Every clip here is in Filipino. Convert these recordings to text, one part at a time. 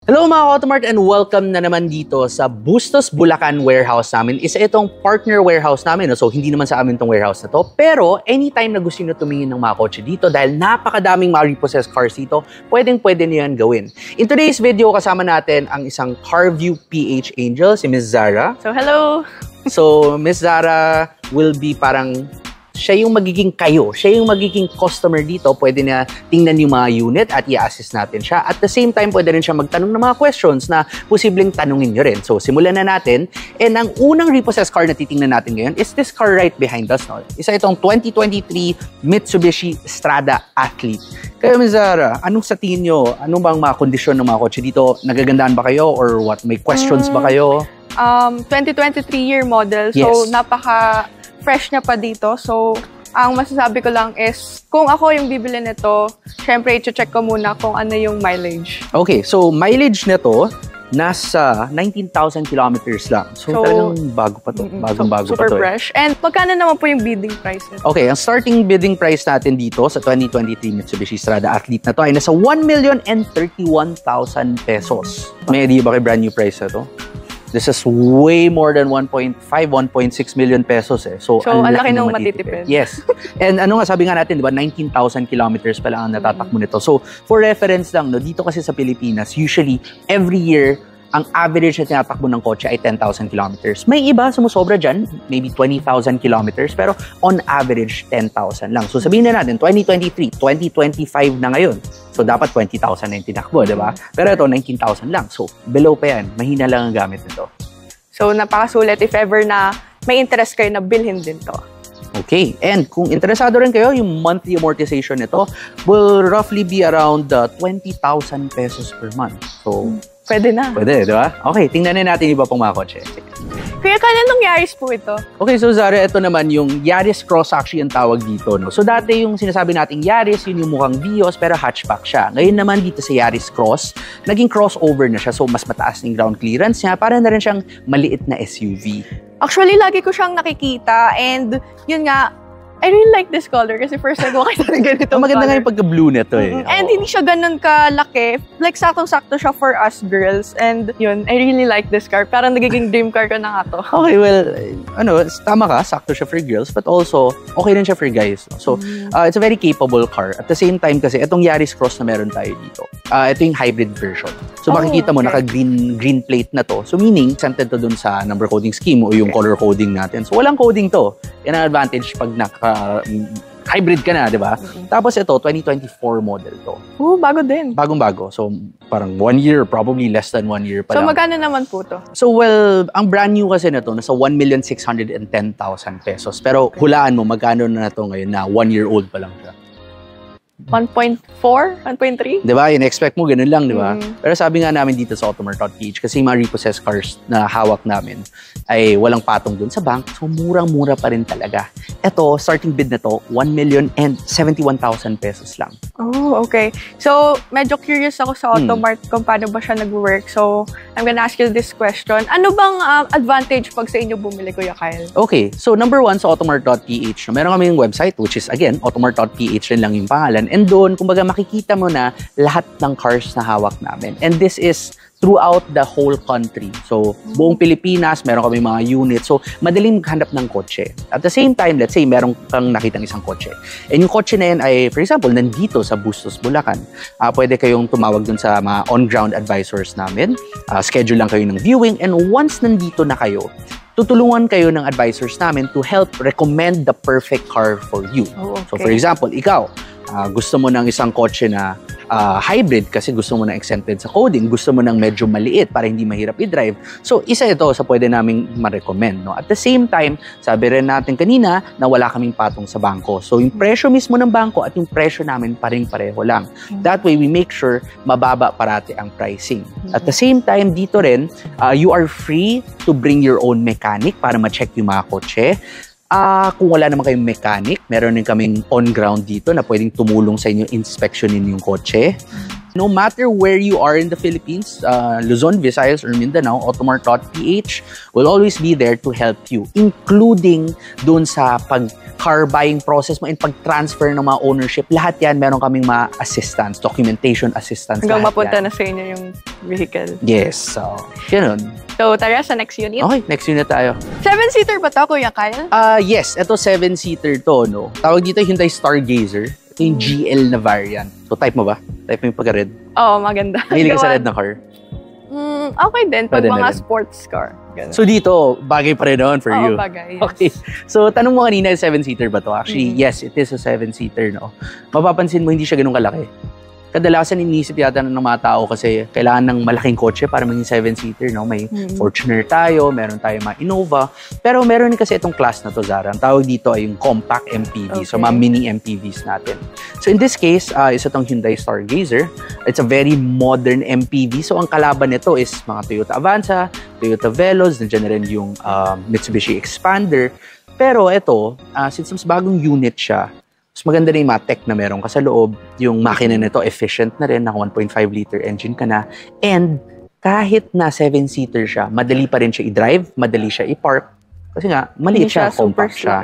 Hello mga Automart and welcome na naman dito sa Bustos, Bulacan warehouse namin. Isa itong partner warehouse namin, so hindi naman sa amin itong warehouse na to. Pero anytime na gusto nyo tumingin ng mga kotse dito, dahil napakadaming mga repossessed cars dito, pwede nyo yan gawin. In today's video, kasama natin ang isang CarView PH Angel, si Ms. Zara. So hello! So Ms. Zara will be parang siya yung magiging siya yung magiging customer dito. Pwede na tingnan yung mga unit at i-assist natin siya. At the same time, pwede rin siya magtanong ng mga questions na posibleng tanungin nyo rin. So, simulan na natin. And ang unang repossessed car na titingnan natin ngayon is this car right behind us. No? Isa itong 2023 Mitsubishi Strada Athlete. Kaya, Ms. Zara, anong sa tingin nyo? Anong bang mga kondisyon ng mga kotse dito? Nagagandaan ba kayo? Or what? May questions ba kayo? 2023 year model. So, napaka-fresh niya pa dito. So, ang masasabi ko lang is, kung ako yung bibili nito, syempre, i-check ko muna kung ano yung mileage. Okay, so mileage nito, nasa 19,000 kilometers lang. So talagang bago pa to. Bagong-bago pa to. Super fresh. And magkano naman po yung bidding price nito? Okay, ang starting bidding price natin dito sa 2023 Mitsubishi Strada Athlete na to ay nasa 1,031,000 pesos. May idea ba kay brand new price na to? This is way more than 1.5, 1.6 million pesos eh. So ang laki nung matitipid. Yes. And ano nga, sabi nga natin, di ba, 19,000 kilometers pa lang ang natatakbo nito. So, for reference lang, no, dito kasi sa Pilipinas, usually, every year, ang average na tinatakbo ng kotse ay 10,000 kilometers. May iba, sumusobra dyan, maybe 20,000 kilometers, pero on average, 10,000 lang. So, sabihin na natin, 2023, 2025 na ngayon. So, dapat 20,000 na yung tinakbo, di ba? Pero ito, 19,000 lang. So, below pa yan. Mahina lang ang gamit nito. So, napakasulit if ever na may interest kayo na bilhin din to. Okay. And kung interesado rin kayo, yung monthly amortization nito will roughly be around 20,000 pesos per month. So, pwede na. Pwede, di ba? Okay, tingnan na natin iba pang mga kotse. Kuya, kananong Yaris po ito? Okay, so Zara, ito naman yung Yaris Cross actually ang tawag dito. No? So dati yung sinasabi nating Yaris, yun yung mukhang Vios pero hatchback siya. Ngayon naman dito sa Yaris Cross, naging crossover na siya. So mas mataas ng ground clearance niya. Para na rin siyang maliit na SUV. Actually, lagi ko siyang nakikita and yun nga, I really like this color kasi first time ko makita ng ganitong maganda nga yung pagka-blue nito eh. And hindi siya ganun kalaki. Like, saktong-sakto siya for us girls. And yun, I really like this car. Parang nagiging dream car ko na nga to. Okay, well, tama ka, sakto siya for girls, but also, okay rin siya for guys. So, it's a very capable car. At the same time kasi, itong Yaris Cross na meron tayo dito, ito yung hybrid version. So, makikita mo, naka-green plate na to. So, meaning, centered to dun sa number coding scheme o yung color coding natin. So, walang coding to. Yan ang advantage pag hybrid ka na, di ba? Tapos ito, 2024 model to. Bago din. Bagong-bago. So, parang 1 year, probably less than 1 year pa lang. So, magkano naman po to? So, well, ang brand new kasi na to, nasa 1,610,000 pesos. Pero hulaan mo, magkano na to ngayon na 1 year old pa lang siya? 1.4? 1.3? Diba? In-expect mo, ganun lang, diba? Pero sabi nga namin dito sa Automart.ph, kasi yung mga repossessed cars na hawak namin ay walang patong dun sa bank, so murang-mura pa rin talaga. Ito, starting bid na to, 1,071,000 pesos lang. Oh, okay. So, medyo curious ako sa Automart kung paano ba siya nag-work. So, I'm gonna ask you this question. Ano bang advantage pag sa inyo bumili, Kuya Kyle? Okay. So, number one, sa Automart.ph, meron kami yung website, which is, again, Automart.ph rin lang yung pangalan. And doon, kumbaga, makikita mo na lahat ng cars na hawak namin. And this is throughout the whole country. So, buong Pilipinas, meron kami mga units. So, madaling maghanap ng kotse. At the same time, let's say, meron kang nakitang isang kotse. And yung kotse na yan ay, for example, nandito sa Bustos, Bulacan. Pwede kayong tumawag dun sa mga on-ground advisors namin. Schedule lang kayo ng viewing. And once nandito na kayo, tutulungan kayo ng advisors namin to help recommend the perfect car for you. Oh, okay. So, for example, ikaw, gusto mo ng isang kotse na hybrid kasi gusto mo ng exempted sa coding, gusto mo ng medyo maliit para hindi mahirap i-drive. So, isa ito sa pwede naming ma-recommend. No? At the same time, sabi rin natin kanina na wala kaming patong sa bangko. So, yung presyo mismo ng bangko at yung presyo namin pareho lang. That way, we make sure mababa parati ang pricing. At the same time, dito rin, you are free to bring your own mechanic para ma-check yung mga kotse. Kung wala naman kayong mechanic, meron din kaming on-ground dito na pwedeng tumulong sa inyo inspeksyonin yung kotse. No matter where you are in the Philippines, Luzon, Visayas, or Mindanao, Automart.ph will always be there to help you, including dun sa car buying process mo and pag-transfer ng mga ownership. Lahat yan, meron kaming mga assistance, documentation assistance. Hanggang mapunta na sa inyo yung vehicle. Yes. So, yun. So, tara sa next unit. Okay, next unit tayo. 7-seater ba to, Kuya Kyle? Yes, ito 7-seater to, no? Tawag dito Hyundai Stargazer. Ito yung GL na variant. So, type mo ba? Type mo yung pagka-red? Oo, maganda. Mahilig ka sa red na car? Okay din, pag mga sports car. Ganun. So dito, bagay pa rin naman for you. Oo, bagay, yes. Okay. So tanong mo kanina, 7-seater ba to? Actually, yes, it is a 7-seater, no? Mapapansin mo, hindi siya ganun kalaki. Kadalasan iniisip yata ng mga tao kasi kailangan ng malaking kotse para maging 7-seater, no? May Fortuner tayo, meron tayong mga Innova. Pero meron din kasi itong class na to, Zara. Ang tawag dito ay yung compact MPV. Okay. So mga mini MPVs natin. So in this case, isa itong Hyundai Stargazer. It's a very modern MPV. So ang kalaban nito is mga Toyota Avanza, Toyota Veloz, nandiyan na rin yung Mitsubishi Expander. Pero ito, since mas bagong unit siya, mas maganda na yung mga tech na meron ka sa loob. Yung makina nito, efficient na rin. Naka 1.5-liter engine ka na. And kahit na 7-seater siya, madali pa rin siya i-drive, madali siya i-park. Kasi nga, maliit siya, compact siya.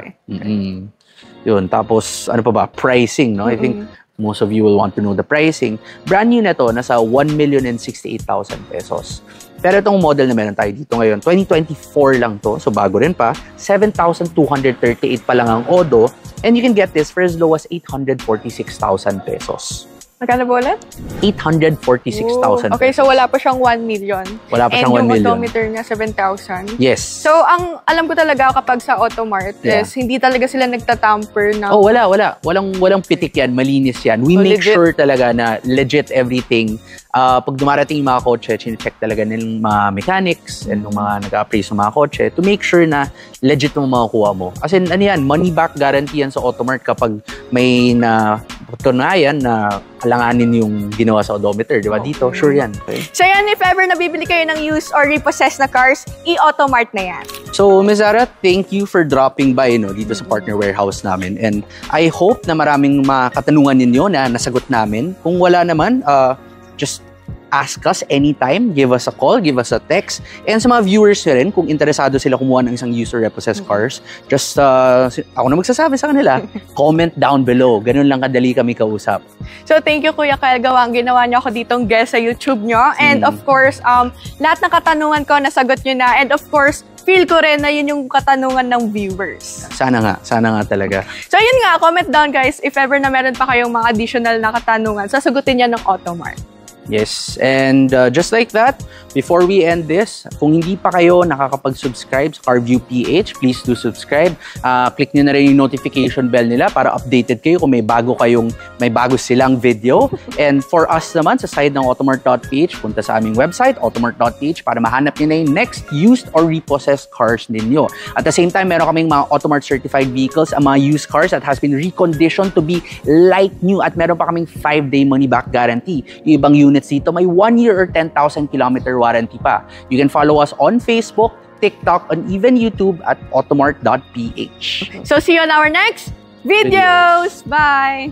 Yun. Tapos, ano pa ba? Pricing, no? I think most of you will want to know the pricing. Brand new na to, nasa 1,068,000 pesos. Pero itong model na meron tayo dito ngayon, 2024 lang to, so bago rin pa. 7,238 pa lang ang Odo. And you can get this for as low as 846,000 pesos. Magkano ba ulit? 846,000 pesos. Okay, so wala pa siyang 1 million. Wala pa siyang 1 million. And yung odometer niya, 7,000. Yes. So, ang alam ko talaga kapag sa Automart is hindi talaga sila nagtatamper ng... Oh, wala. Walang pitik yan. Malinis yan. We make legit. Sure talaga na legit everything. Pag dumarating yung mga kotse, chinecheck talaga ng mga mechanics and ng mga nag-appraise ng mga kotse to make sure na legit mo makukuha mo. As in, ano yan, money back guarantee yan sa Automart kapag may patunayan na alanganin yung ginawa sa odometer, di ba? Okay. Dito, sure yan. Okay? So yan, if ever nabibili kayo ng used or repossessed na cars, i-Automart na yan. So, Ms. Zara, thank you for dropping by dito sa partner warehouse namin. And I hope na maraming mga katanungan ninyo na nasagot namin. Kung wala naman, just ask us anytime, give us a call, give us a text. And sa mga viewers rin, kung interesado sila kumuha ng isang used or repossessed cars, just, ako na magsasabi sa kanila, comment down below. Ganun lang kadali kami kausap. So, thank you, Kuya Kyle Gawang. Ginawa niyo ako ditong guest sa YouTube nyo. And of course, lahat ng katanungan ko, nasagot nyo na. And of course, feel ko rin na yun yung katanungan ng viewers. Sana nga talaga. So, yun nga, comment down guys, if ever na meron pa kayong mga additional na katanungan, sasagutin niya ng Automart. Yes, and just like that, before we end this, kung hindi pa kayo nakakapag-subscribe sa CarView PH, please do subscribe. Click nyo na rin yung notification bell nila para updated kayo kung may bago silang video. And for us naman, sa side ng Automart.ph, punta sa aming website, Automart.ph, para mahanap nyo na yung next used or repossessed cars ninyo. At the same time, meron kaming mga Automart certified vehicles, ang mga used cars that has been reconditioned to be like new. At meron pa kaming 5-day money-back guarantee. Yung ibang units dito, may 1 year or 10,000 kilometer warranty pa. You can follow us on Facebook, TikTok, and even YouTube at Automart.ph. So see you on our next videos. Bye!